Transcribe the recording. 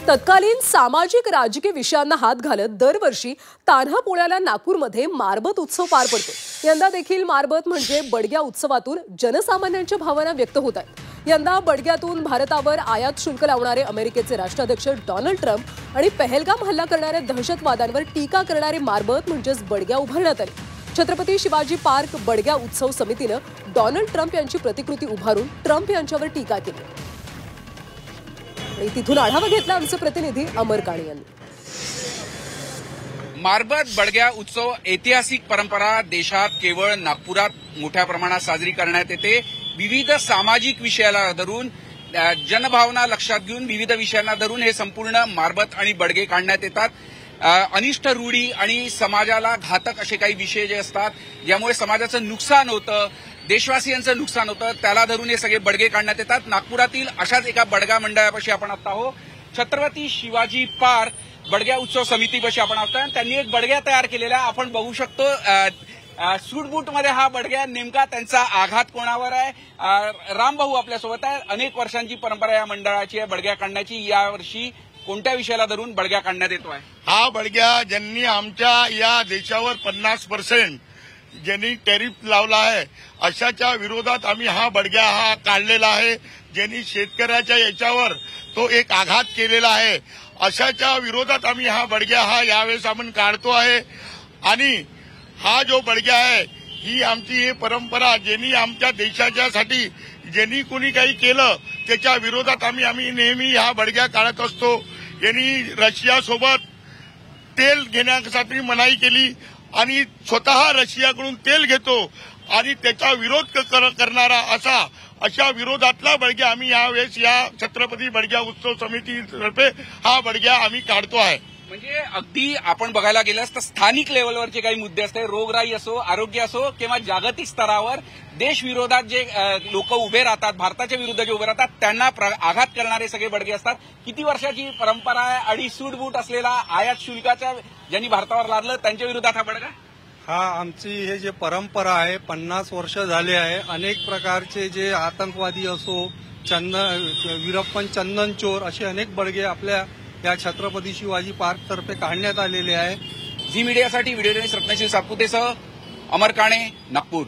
तत्कालीन सामाजिक राजकीय विषयांना हात घालत दरवर्षी तान्हा पोळ्याला नागपूरमध्ये मारबत उत्सव पार पडतो। यंदा देखील मारबत म्हणजे बडग्या उत्सवातून जनसामान्यांच्या भावना व्यक्त होत आहेत। यंदा बडग्यातून भारतावर आयात शुल्क लावणारे अमेरिकेचे राष्ट्राध्यक्ष डोनाल्ड ट्रम्प आणि पहलगाम हल्ला करणाऱ्या दहशतवाद्यांवर टीका करणारे मारबत म्हणजेच बडग्या उभारण्यात आले। छत्रपती शिवाजी पार्क बडग्या उत्सव समितीने डोनाल्ड ट्रम्प यांची प्रतिकृती उभारून ट्रम्प यांच्यावर टीका केली। तिथून आढावा घेतला आमचे प्रतिनिधी अमर काणे यांनी। मारबत बडग्या उत्सव ऐतिहासिक परंपरा देशात केवळ नागपुरात मोठ्या प्रमाणात साजरी करण्यात येते। विविध सामाजिक विषयाला धरून जनभावना लक्षात घेऊन विविध विषयांना धरून हे संपूर्ण मारबत आणि बडगे काढण्यात येतात। अनिष्ट रूढी आणि समाजाला घातक असे काही विषय जे असतात ज्यामुळे समाजाचं नुकसान होतं, देशवासियांचं नुकसान होतं, त्याला धरून हे सगळे बडगे काढण्यात येतात। नागपुरातील अशाच एका बडगा मंडळापाशी आपण आता आहोत। छत्रपती शिवाजी पार्क बडग्या उत्सव समितीपाशी आपण आहोत। त्यांनी एक बडग्या तयार केलेला आपण बघू शकतो। सूटबूटमध्ये हा बडग्या, नेमका त्यांचा आघात कोणावर आहे? रामभाऊ आपल्यासोबत आहे। अनेक वर्षांची परंपरा या मंडळाची आहे बडग्या काढण्याची। यावर्षी कोणत्या विषयाला धरून बडग्या काढण्यात येतोय? हा बडग्या ज्यांनी आमच्या या देशावर 50% ज्यांनी टॅरिफ लावला आहे अशाच्या विरोधात आम्ही हा बडग्या काढलेला आहे। ज्यांनी शेतकऱ्याच्या याच्यावर तो एक आघात केलेला आहे अशाच्या विरोधात आम्ही हा बडग्या यावेळेस आपण काढतो आहे। आणि हा जो बडग्या आहे ही आमची परंपरा, ज्यांनी आमच्या देशाच्यासाठी ज्यांनी कोणी काही केलं त्याच्या विरोधात आम्ही नेहमी हा बडग्या काढत असतो। यांनी रशियासोबत तेल घेण्यासाठी मनाई केली आणि स्वतः रशियाकडून तेल घेतो आणि त्याचा विरोध करणारा अशा विरोधातला बडग्या आम्ही यावेळेस या छत्रपती बडग्या उत्सव समितीतर्फे हा बडग्या आम्ही काढतो आहे। म्हणजे अगदी आपण बघायला गेल्यास तर स्थानिक लेवलवरचे काही मुद्दे असते, रोगराई असो, आरोग्य असो किंवा जागतिक स्तरावर देशविरोधात जे लोक उभे राहतात, भारताच्या विरुद्ध जे उभे राहतात त्यांना आघात करणारे सगळे बडगे असतात। किती वर्षाची परंपरा आहे आणि सूटबूट असलेला आयात शुल्काच्या ज्यांनी भारतावर लादलं त्यांच्या विरोधात हा बडगा? हा आमची हे जे परंपरा आहे 50 वर्ष झाले आहे। अनेक प्रकारचे जे आतंकवादी असो, वीरप्पन चंदन चोर असे अनेक बडगे आपल्या या छत्रपती शिवाजी पार्क तर्फे काढण्यात आलेले आहे। झी मीडियासाठी व्हिडिओ जर्नलिस्ट रत्नश्री सातपुतेसह अमर काणे, नागपूर।